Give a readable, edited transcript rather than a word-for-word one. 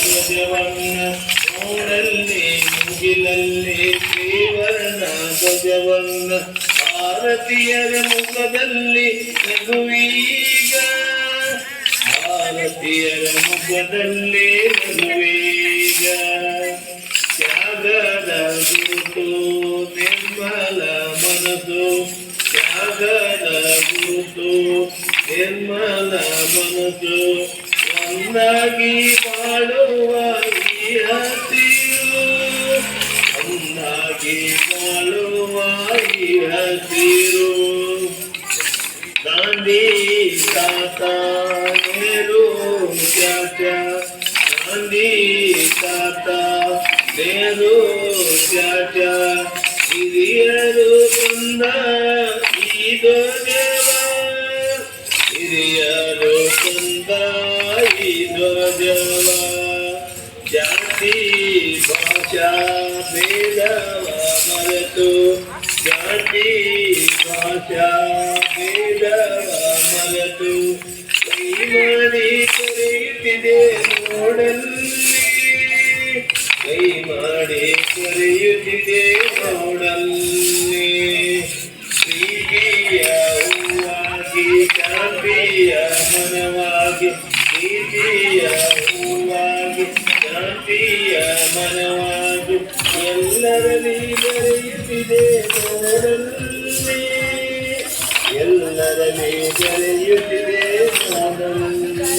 ಧ್ವಜವನ್ನ ನೋಡಲ್ಲಿ ಮುಗಿಲಲ್ಲಿ ಶ್ರೀವರ್ಣ ಧ್ವಜವನ್ನ ಭಾರತೀಯರ ಮುಖದಲ್ಲಿ ನಗುವೀಗ ಭಾರತೀಯರ ಮುಖದಲ್ಲಿ ನಗುವೀಗ ತ್ಯಾಗದ ಗುರುತು ನಿರ್ಮಲ ಮನಸ್ಸು ತ್ಯಾಗದ ಗುರುತು ನಿರ್ಮಲ ಮನಸ್ಸು ಒಂದಾಗಿ ಬಾಳುವ ಈ ಹಸಿರು ಒಂದಾಗಿ ಬಾಳುವ ಈ ಹಸಿರು ಗಾಂಧಿ ತಾತ ನೆಹರು ಚಾಚಾ ಗಾಂಧಿ ತಾತ ನೆಹರು ಚಾಚಾ ಹಿರಿಯರು ತಂದ ಈ ಧ್ವಜವ ಹಿರಿಯರು ತಂದ ಈ ಧ್ವಜವ ಜಾತಿ ಭಾಷಾ ಭೇದವ ಮರೆತು ಜಾತಿ ಭಾಷಾ ಭೇದವ ಮರೆತು ಕೈ ಮಾಡಿ ಕರೆಯುತ್ತಿದೆ ನೋಡಲ್ಲಿ ಕೈ ಮಾಡಿ ಕರೆಯುತ್ತಿದೆ ನೋಡಲ್ಲಿ ಪ್ರೀತಿಯ ಹೂವಾಗಿ ಶಾಂತಿಯ ಮನವಾಗಿ ಪ್ರೀತಿಯ ಹೂವಾಗಿ ಶಾಂತಿಯ ಮನವಾಗಿ ಎಲ್ಲರಲ್ಲಿ ಬೆಳೆಯುತ್ತಿದೆ ನೋಡಲ್ಲಿ ಎಲ್ಲರಲ್ಲಿ ಬೆಳೆಯುತ್ತಿದೆ ನೋಡಲ್ಲಿ